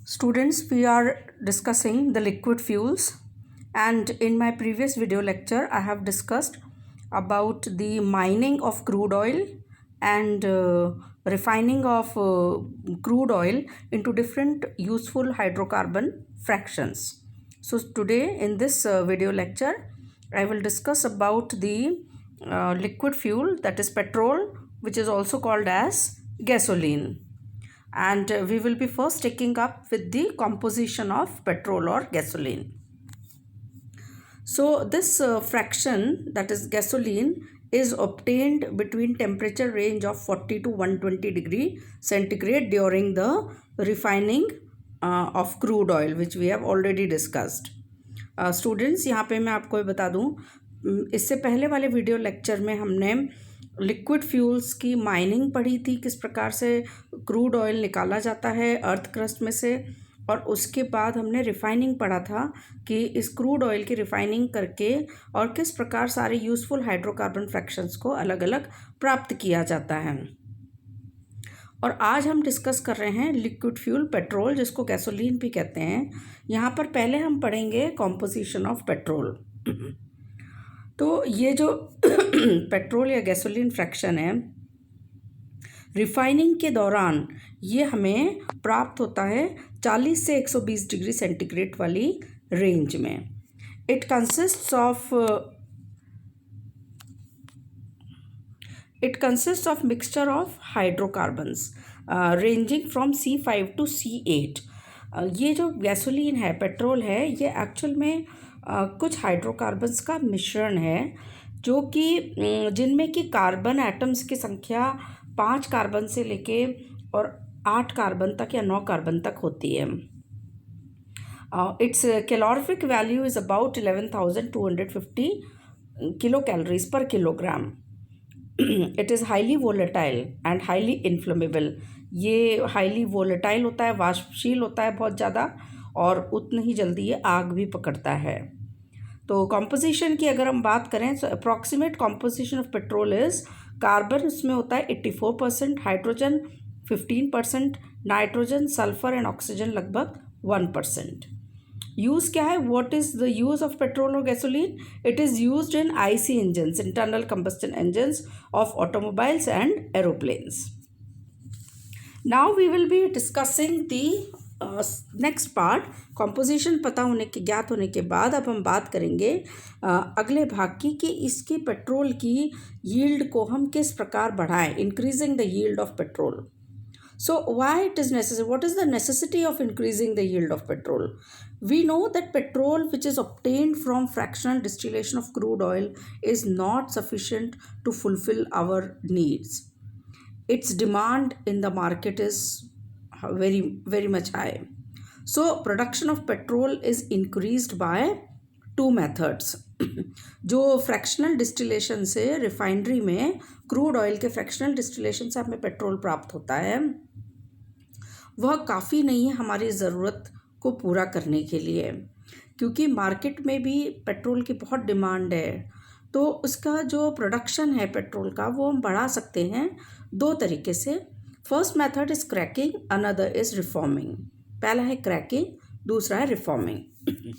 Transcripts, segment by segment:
Students, we are discussing the liquid fuels, and in my previous video lecture I have discussed about the mining of crude oil and refining of crude oil into different useful hydrocarbon fractions. So today in this video lecture I will discuss about the liquid fuel, that is petrol, which is also called as gasoline. And we will be first taking up with the composition of petrol or gasoline. So this fraction, that is gasoline, is obtained between temperature range of 40 to 120 degree centigrade during the refining of crude oil, which we have already discussed. Students, यहाँ पे मैं आपको बता दूँ, इससे पहले वाले video lecture में हमने लिक्विड फ्यूल्स की माइनिंग पढ़ी थी, किस प्रकार से क्रूड ऑयल निकाला जाता है अर्थ क्रस्ट में से, और उसके बाद हमने रिफाइनिंग पढ़ा था कि इस क्रूड ऑयल की रिफाइनिंग करके और किस प्रकार सारे यूज़फुल हाइड्रोकार्बन फ्रैक्शंस को अलग अलग प्राप्त किया जाता है। और आज हम डिस्कस कर रहे हैं लिक्विड फ्यूल पेट्रोल, जिसको गैसोलीन भी कहते हैं। यहाँ पर पहले हम पढ़ेंगे कॉम्पोजिशन ऑफ पेट्रोल। तो ये जो पेट्रोल या गैसोलीन फ्रैक्शन है, रिफाइनिंग के दौरान ये हमें प्राप्त होता है 40 से 120 डिग्री सेंटीग्रेड वाली रेंज में। It consists of mixture of hydrocarbons ranging from C5 to C8। ये जो गैसोलीन है, पेट्रोल है, ये एक्चुअल में कुछ हाइड्रोकार्बन्स का मिश्रण है, जो कि जिनमें कि कार्बन एटम्स की संख्या 5 कार्बन से लेके और 8 कार्बन तक या 9 कार्बन तक होती है। It's calorific value is about 11,250 kilo calories पर kilogram. It is highly volatile and highly inflammable. ये हाईली वोलेटाइल होता है, वाष्पशील होता है बहुत ज़्यादा, और उतनी ही जल्दी ये आग भी पकड़ता है। तो कॉम्पोजिशन की अगर हम बात करें तो approximate composition of petrol is carbon उसमें होता है 84%, hydrogen 15%, nitrogen, sulphur and oxygen लगभग 1%। यूज़ क्या है? What is the use of petrol और gasoline? It is used in IC engines, internal combustion engines of automobiles and aeroplanes. Now we will be discussing the next part. Composition पता होने के, ज्ञात होने के बाद अब हम बात करेंगे अगले भाग की कि इसकी पेट्रोल की यील्ड को हम किस प्रकार बढ़ाएं, increasing the yield of petrol. So why it is necessary? What is the necessity of increasing the yield of petrol? We know that petrol which is obtained from fractional distillation of crude oil is not sufficient to fulfill our needs. Its demand in the market is very, very much high. So production of petrol is increased by 2 methods. जो fractional distillation से, refinery में crude oil के fractional distillation से हमें petrol प्राप्त होता है, वह काफ़ी नहीं है हमारी ज़रूरत को पूरा करने के लिए, क्योंकि मार्केट में भी पेट्रोल की बहुत डिमांड है। तो उसका जो प्रोडक्शन है पेट्रोल का, वो हम बढ़ा सकते हैं 2 तरीके से। First method is cracking, another is reforming. पहला है क्रैकिंग, दूसरा है reforming.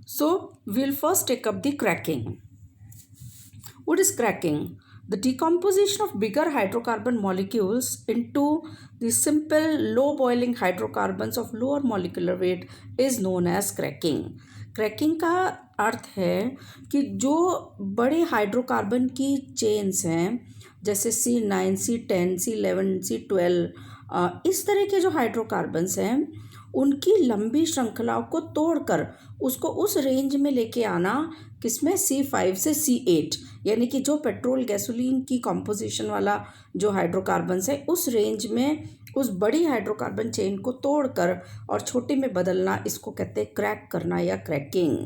So we'll first take up the cracking. What is cracking? The decomposition of bigger hydrocarbon molecules into the simple low boiling hydrocarbons of lower molecular weight is known as cracking. Cracking का अर्थ है कि जो बड़े hydrocarbon की chains हैं, जैसे C9, C10, C11, C12, इस तरह के जो हाइड्रोकार्बन्स हैं, उनकी लंबी श्रृंखलाओं को तोड़कर उसको उस रेंज में लेके आना, किसमें? C5 से C8, यानी कि जो पेट्रोल गैसोलीन की कॉम्पोजिशन वाला जो हाइड्रोकार्बन्स है, उस रेंज में उस बड़ी हाइड्रोकार्बन चेन को तोड़कर और छोटे में बदलना, इसको कहते हैं क्रैक करना या क्रैकिंग,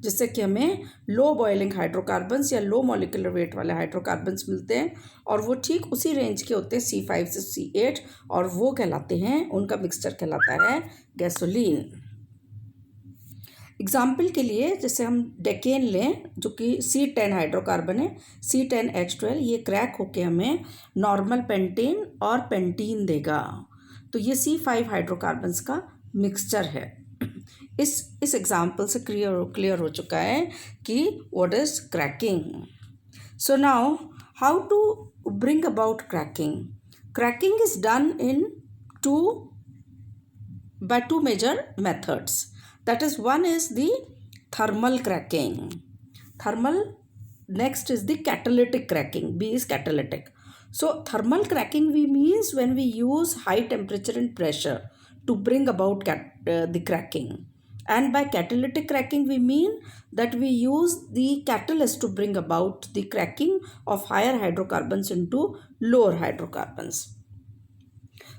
जिससे कि हमें लो बॉइलिंग हाइड्रोकार्बन्स या लो मॉलिक्यूलर वेट वाले हाइड्रोकार्बन्स मिलते हैं, और वो ठीक उसी रेंज के होते हैं C5 से C8, और वो कहलाते हैं, उनका मिक्सचर कहलाता है गैसोलीन। एग्जाम्पल के लिए जैसे हम डेकेन लें, जो कि C10 हाइड्रोकार्बन है, C10H12, ये क्रैक होके हमें नॉर्मल पेंटेन और पेंटीन देगा। तो ये C5 हाइड्रोकार्बन्स का मिक्सचर है। इस एग्जाम्पल से क्लियर हो चुका है कि what is cracking. So now how to bring about cracking. Cracking is done in by two major methods. That is, one is the thermal cracking. Thermal. Next is the catalytic cracking. B is catalytic. So thermal cracking we means when we use high temperature and pressure to bring about the cracking. And by catalytic cracking we mean that we use the catalyst to bring about the cracking of higher hydrocarbons into lower hydrocarbons.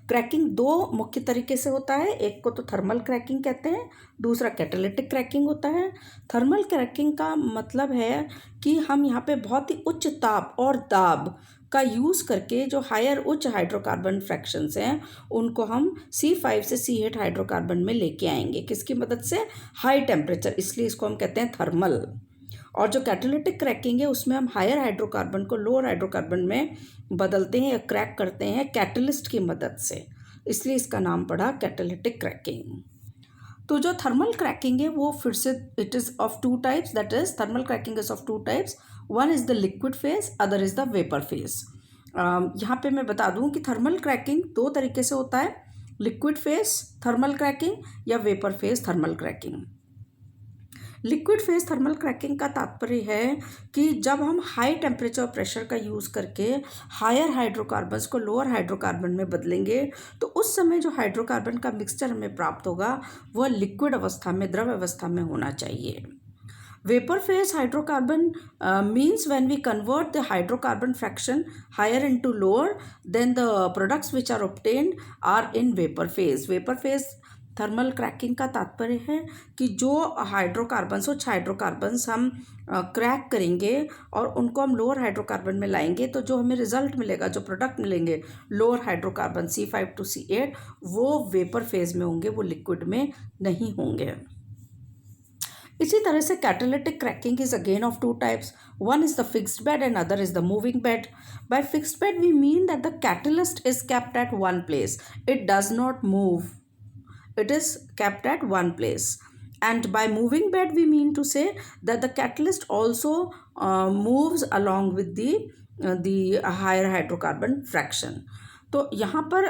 Cracking दो मुख्य तरीके से होता है, एक को तो thermal cracking कहते हैं, दूसरा कैटालिटिक क्रैकिंग होता है। थर्मल क्रैकिंग का मतलब है कि हम यहाँ पे बहुत ही उच्च ताप और दाब का यूज़ करके जो हायर उच्च हाइड्रोकार्बन फ्रैक्शंस हैं उनको हम C5 से C8 हाइड्रोकार्बन में लेके आएंगे। किसकी मदद से? हाई टेम्परेचर, इसलिए इसको हम कहते हैं थर्मल। और जो कैटालिटिक क्रैकिंग है उसमें हम हायर हाइड्रोकार्बन को लोअर हाइड्रोकार्बन में बदलते हैं या क्रैक करते हैं कैटलिस्ट की मदद से, इसलिए इसका नाम पड़ा कैटालिटिक क्रैकिंग। तो जो थर्मल क्रैकिंग है वो फिर से it is of two types, that is thermal cracking is of two types. One is the liquid phase, other is the vapour phase. यहाँ पे मैं बता दूँ कि थर्मल क्रैकिंग दो तरीके से होता है, लिक्विड फेज थर्मल क्रैकिंग या vapour phase thermal cracking. Liquid phase thermal cracking का तात्पर्य है कि जब हम हाई टेम्परेचर और प्रेशर का यूज़ करके हायर हाइड्रोकार्बन्स को लोअर हाइड्रोकार्बन में बदलेंगे तो उस समय जो हाइड्रोकार्बन का मिक्सचर हमें प्राप्त होगा वह लिक्विड अवस्था में, द्रव अवस्था में होना चाहिए। Vapour phase hydrocarbon means when we convert the hydrocarbon fraction higher into lower, then the products which are obtained are in vapor phase. Vapor phase thermal cracking का तात्पर्य है कि जो हाइड्रोकार्बन्स उच्च हाइड्रोकार्बन्स हम क्रैक करेंगे और उनको हम लोअर हाइड्रोकार्बन में लाएंगे तो जो हमें रिजल्ट मिलेगा, जो प्रोडक्ट मिलेंगे lower hydrocarbon C5 to C8, वो वेपर फेज में होंगे, वो लिक्विड में नहीं होंगे। इसी तरह से catalytic cracking is again of two types, one is the fixed bed and other is the moving bed. By fixed bed we mean that the catalyst is kept at one place, it does not move, it is kept at one place. And by moving bed we mean to say that the catalyst also moves along with the higher hydrocarbon fraction. तो यहाँ पर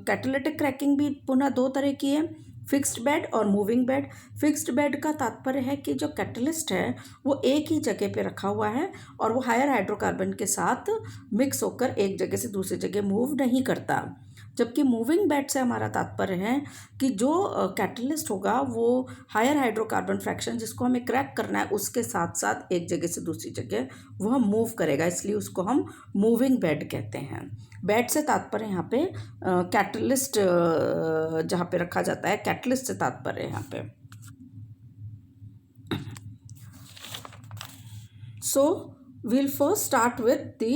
catalytic cracking भी पुनः दो तरह की है, fixed bed और मूविंग बेड। फिक्स्ड बेड का तात्पर्य है कि जो कैटलिस्ट है वो एक ही जगह पे रखा हुआ है और वो हायर हाइड्रोकार्बन के साथ मिक्स होकर एक जगह से दूसरी जगह मूव नहीं करता। जबकि मूविंग बेड से हमारा तात्पर्य है कि जो कैटलिस्ट होगा वो हायर हाइड्रोकार्बन फ्रैक्शन जिसको हमें क्रैक करना है उसके साथ साथ एक जगह से दूसरी जगह वह मूव करेगा, इसलिए उसको हम मूविंग बेड कहते हैं। बेड से तात्पर्य यहाँ पे कैटलिस्ट जहाँ पे रखा जाता है, कैटलिस्ट से तात्पर्य यहाँ पे। सो we'll first start with the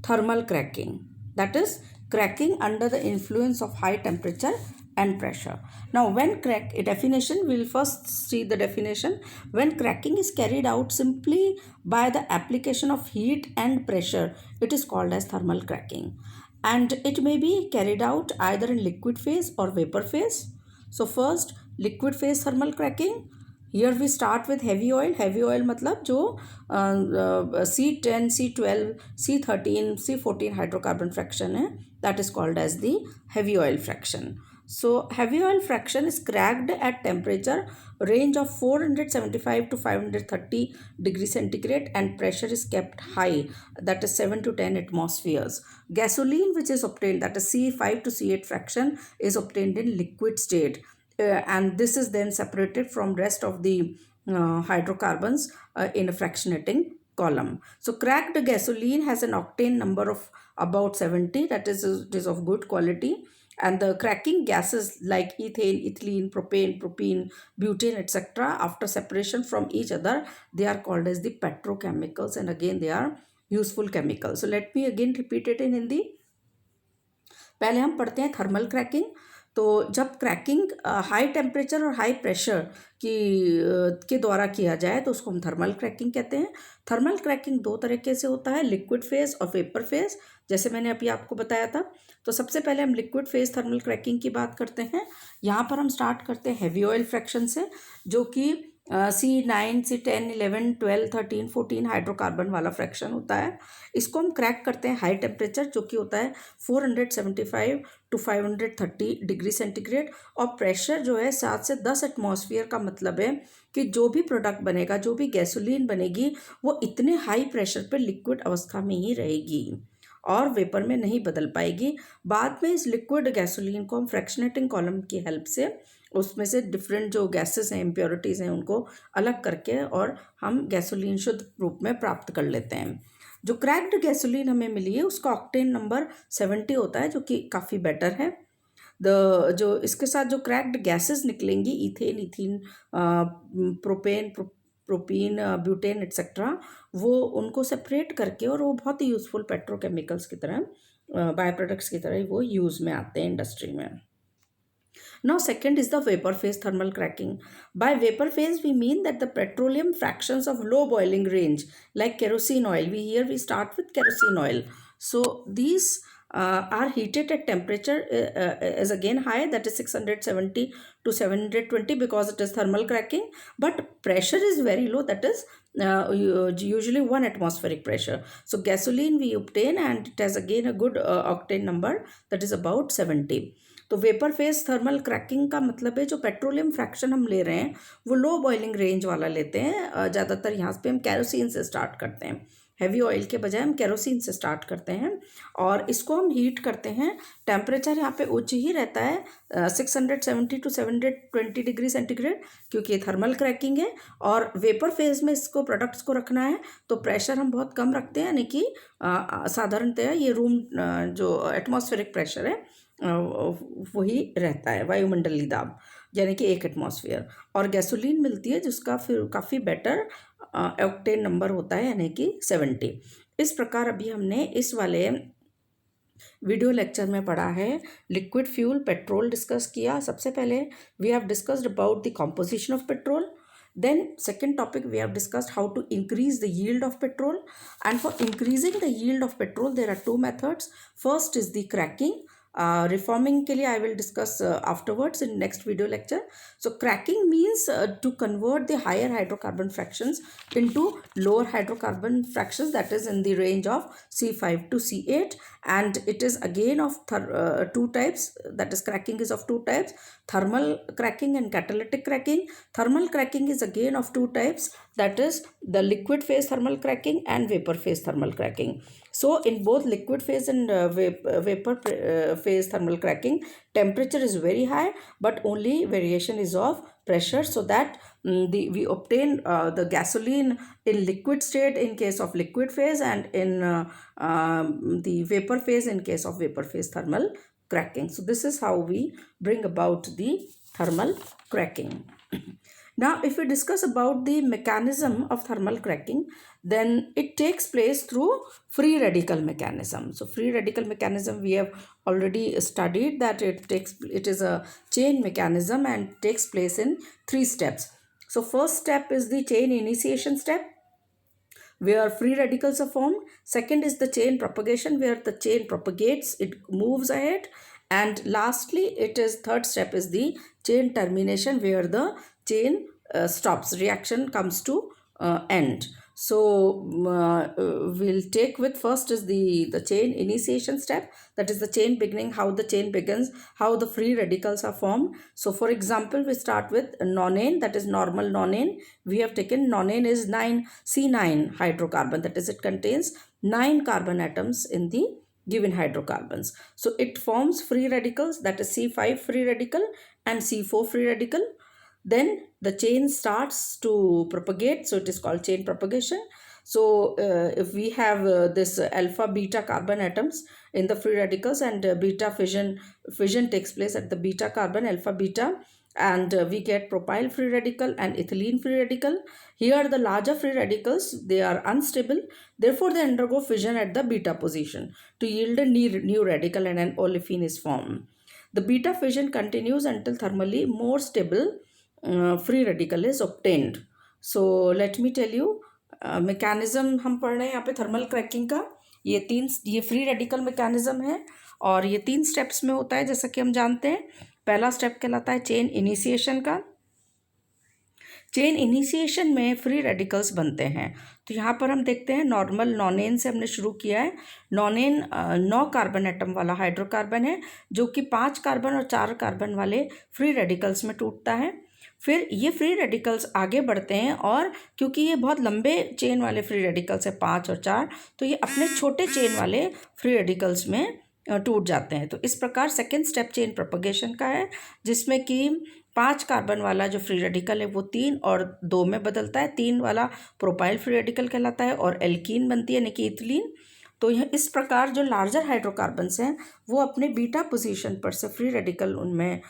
thermal cracking, that is cracking under the influence of high temperature and pressure. Now when a definition, we'll first see the definition. When cracking is carried out simply by the application of heat and pressure, it is called as thermal cracking, and it may be carried out either in liquid phase or vapor phase. So first liquid phase thermal cracking. Here we start with heavy oil. Heavy oil मतलब जो C10, C12, C13, C14 hydrocarbon fraction है, that is called as the heavy oil fraction. So heavy oil fraction is cracked at temperature range of 475 to 530 degrees centigrade and pressure is kept high, that is 7 to 10 atmospheres. Gasoline which is obtained, that is C5 to C8 fraction, is obtained in liquid state. And this is then separated from rest of the hydrocarbons in a fractionating column. So cracked gasoline has an octane number of about 70, that is it is of good quality, and the cracking gases like ethane, ethylene, propane, propene, butane, etc., after separation from each other, they are called as the petrochemicals, and again they are useful chemicals. So let me again repeat it in Hindi. पहले हम पढ़ते हैं thermal cracking. तो जब cracking high temperature और high pressure के द्वारा किया जाए तो उसको हम थर्मल क्रैकिंग कहते हैं। थर्मल क्रैकिंग दो तरीके से होता है, लिक्विड फेज और वेपर फेज। जैसे मैंने अभी आपको बताया था। तो सबसे पहले हम लिक्विड फेज थर्मल क्रैकिंग की बात करते हैं। यहाँ पर हम स्टार्ट करते हैं हैवी ऑयल फ्रैक्शन से, जो कि C9 C10 11 12 13 14 हाइड्रोकार्बन वाला फ्रैक्शन होता है। इसको हम क्रैक करते हैं हाई टेम्परेचर, जो कि होता है 475 टू 530 डिग्री सेंटीग्रेड, और प्रेशर जो है 7 से 10 एटमॉस्फेयर का मतलब है कि जो भी प्रोडक्ट बनेगा, जो भी गैसोलीन बनेगी, वो इतने हाई प्रेशर पे लिक्विड अवस्था में ही रहेगी और वेपर में नहीं बदल पाएगी। बाद में इस लिक्विड गैसोलीन को हम फ्रैक्शनेटिंग कॉलम की हेल्प से उसमें से डिफरेंट जो गैसेस हैं, इम्प्योरिटीज़ हैं, उनको अलग करके और हम गैसोलीन शुद्ध रूप में प्राप्त कर लेते हैं। जो क्रैक्ड गैसोलीन हमें मिली है उसका ऑक्टेन नंबर 70 होता है, जो कि काफ़ी बेटर है। जो इसके साथ जो क्रैक्ड गैसेस निकलेंगी, ethane, ethene, propane, propene, butane etcetera, वो उनको सेपरेट करके, और वो बहुत ही यूज़फुल पेट्रोकेमिकल्स की तरह, बाय प्रोडक्ट्स की तरह वो यूज़ में आते हैं इंडस्ट्री में। Now, second is the vapor phase thermal cracking. By vapor phase, we mean that the petroleum fractions of low boiling range, like kerosene oil, we start with kerosene oil. So these are heated at temperature is again high, that is 670 to 720, because it is thermal cracking, but pressure is very low, that is usually 1 atmospheric pressure. So gasoline we obtain, and it has again a good octane number, that is about 70. तो vapour phase thermal cracking का मतलब है जो petroleum fraction हम ले रहे हैं वो लो बॉइलिंग रेंज वाला लेते हैं। ज़्यादातर यहाँ पे हम केरोसिन से स्टार्ट करते हैं, हैवी ऑयल के बजाय हम केरोसिन से स्टार्ट करते हैं, और इसको हम हीट करते हैं। टेम्परेचर यहाँ पे उच्च ही रहता है 670 टू 720 डिग्री सेंटीग्रेड, क्योंकि ये थर्मल क्रैकिंग है। और वेपर फेज में इसको प्रोडक्ट्स को रखना है तो प्रेशर हम बहुत कम रखते हैं, यानी कि साधारणतः ये रूम जो एटमॉस्फेरिक प्रेशर है वही रहता है, वायुमंडलीय दाब, यानी कि 1 एटमॉस्फेयर। और गैसोलीन मिलती है जिसका फिर काफ़ी बेटर ऑक्टेन नंबर होता है, यानी कि 70। इस प्रकार अभी हमने इस वाले वीडियो लेक्चर में पढ़ा है लिक्विड फ्यूल पेट्रोल डिस्कस किया। सबसे पहले we have discussed about the composition of petrol. Then second topic we have discussed how to increase the yield of petrol, and for increasing the yield of petrol there are two methods. First is the cracking. Reforming के लिए I will discuss afterwards in next video lecture. So cracking means to convert the higher hydrocarbon fractions into lower hydrocarbon fractions, that is in the range of C5 to C8, and it is again of two types, that is cracking is of two types, thermal cracking and catalytic cracking. Thermal cracking is again of two types, that is the liquid phase thermal cracking and vapor phase thermal cracking. So in both liquid phase and vapor phase thermal cracking, temperature is very high, but only variation is of pressure, so that we obtain the gasoline in liquid state in case of liquid phase, and in the vapor phase in case of vapor phase thermal cracking. So this is how we bring about the thermal cracking. Now, if we discuss about the mechanism of thermal cracking, then it takes place through free radical mechanism. So free radical mechanism we have already studied, that it is a chain mechanism and takes place in 3 steps. So first step is the chain initiation step, where free radicals are formed. Second is the chain propagation, where the chain propagates, it moves ahead. And lastly, third step is the chain termination, where the chain stops, reaction comes to end. So we'll take with first is the chain initiation step, that is the chain beginning, how the chain begins, how the free radicals are formed. So for example, we start with nonane, that is normal nonane. We have taken nonane is C9 hydrocarbon, that is it contains 9 carbon atoms in the given hydrocarbons. So it forms free radicals, that is C5 free radical and C4 free radical. Then the chain starts to propagate, so it is called chain propagation. So if we have this alpha beta carbon atoms in the free radicals, and beta fission takes place at the beta carbon, alpha beta, and we get propyl free radical and ethylene free radical. Here the larger free radicals, they are unstable, therefore they undergo fission at the beta position to yield a new radical, and an olefin is formed. The beta fission continues until thermally more stable free radical is obtained. So let me tell you mechanism हम पढ़ रहे हैं यहाँ पे thermal cracking का. ये free radical mechanism है और ये 3 स्टेप्स में होता है जैसा कि हम जानते हैं। पहला स्टेप कहलाता है चेन इनिशिएशन का। चेन इनिशिएशन में फ्री रेडिकल्स बनते हैं। तो यहाँ पर हम देखते हैं नॉर्मल नॉनेन से हमने शुरू किया है। नॉनेन 9 कार्बन एटम वाला हाइड्रोकार्बन है जो कि 5 कार्बन और 4 कार्बन वाले फ्री रेडिकल्स में टूटता है। फिर ये फ्री रेडिकल्स आगे बढ़ते हैं और क्योंकि ये बहुत लंबे चेन वाले फ्री रेडिकल्स है 5 और 4, तो ये अपने छोटे चेन वाले फ्री रेडिकल्स में टूट जाते हैं। तो इस प्रकार सेकेंड स्टेप चेन प्रोपगेशन का है जिसमें कि 5 कार्बन वाला जो फ्री रेडिकल है वो 3 और 2 में बदलता है। 3 वाला प्रोपाइल फ्री रेडिकल कहलाता है और एल्कीन बनती है यानी कि इथिलीन। तो यह इस प्रकार जो लार्जर हाइड्रोकार्बन्स हैं वो अपने बीटा पोजीशन पर से फ्री रेडिकल उनमें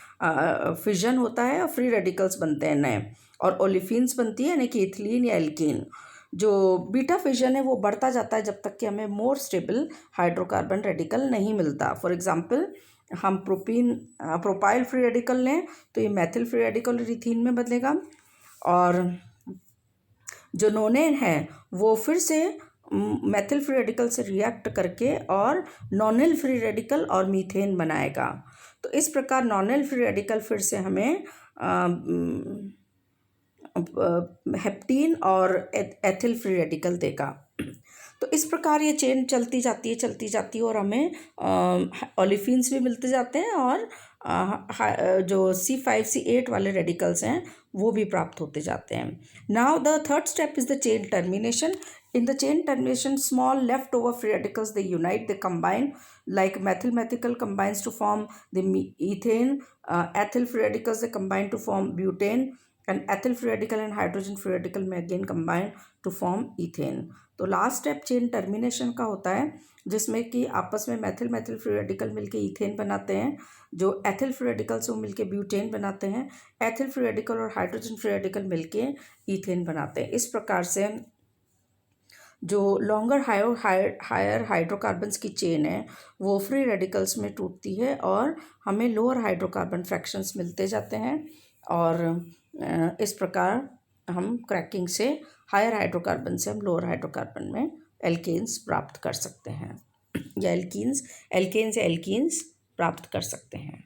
फिजन होता है और फ्री रेडिकल्स बनते हैं नए, और ओलिफिन्स बनती है यानी कि इथिलीन या एल्कीन। जो बीटा फिजन है वो बढ़ता जाता है जब तक कि हमें मोर स्टेबल हाइड्रोकार्बन रेडिकल नहीं मिलता। फॉर एग्जांपल हम प्रोपाइल फ्री रेडिकल लें तो ये मैथिल फ्री रेडिकल इथीन में बदलेगा, और जो नोनेन है वो फिर से मैथिल फ्री रेडिकल से रिएक्ट करके और नॉनेल फ्री रेडिकल और मीथेन बनाएगा। तो इस प्रकार नॉनेल फ्री रेडिकल फिर से हमें हेप्टीन और एथिल फ्री रेडिकल देगा। तो इस प्रकार ये चेन चलती जाती है और हमें ओलिफिन्स भी मिलते जाते हैं और जो C5C8 वाले रेडिकल्स हैं वो भी प्राप्त होते जाते हैं। Now the third step is the chain termination. In the chain termination, small leftover free radicals they unite, they combine, like methyl combines to form the ethane. Ethyl free radicals they combine to form butane, and ethyl free radical and hydrogen free radical may again combine to form ethane. तो last step chain termination का होता है जिसमें कि आपस में Maithil free radical मिलके ethane बनाते हैं, जो एथिल फ्री रेडिकल से मिलके ब्यूटेन बनाते हैं, एथिल फ्री रेडिकल और हाइड्रोजन फ्री रेडिकल मिलके ईथेन बनाते हैं। इस प्रकार से जो लॉन्गर हायर हाइड्रोकार्बन्स की चेन है वो फ्री रेडिकल्स में टूटती है और हमें लोअर हाइड्रोकार्बन फ्रैक्शंस मिलते जाते हैं, और इस प्रकार हम क्रैकिंग से हायर हाइड्रोकार्बन से हम लोअर हाइड्रोकार्बन में एल्केन्स प्राप्त कर सकते हैं या एल्केन्स प्राप्त कर सकते हैं।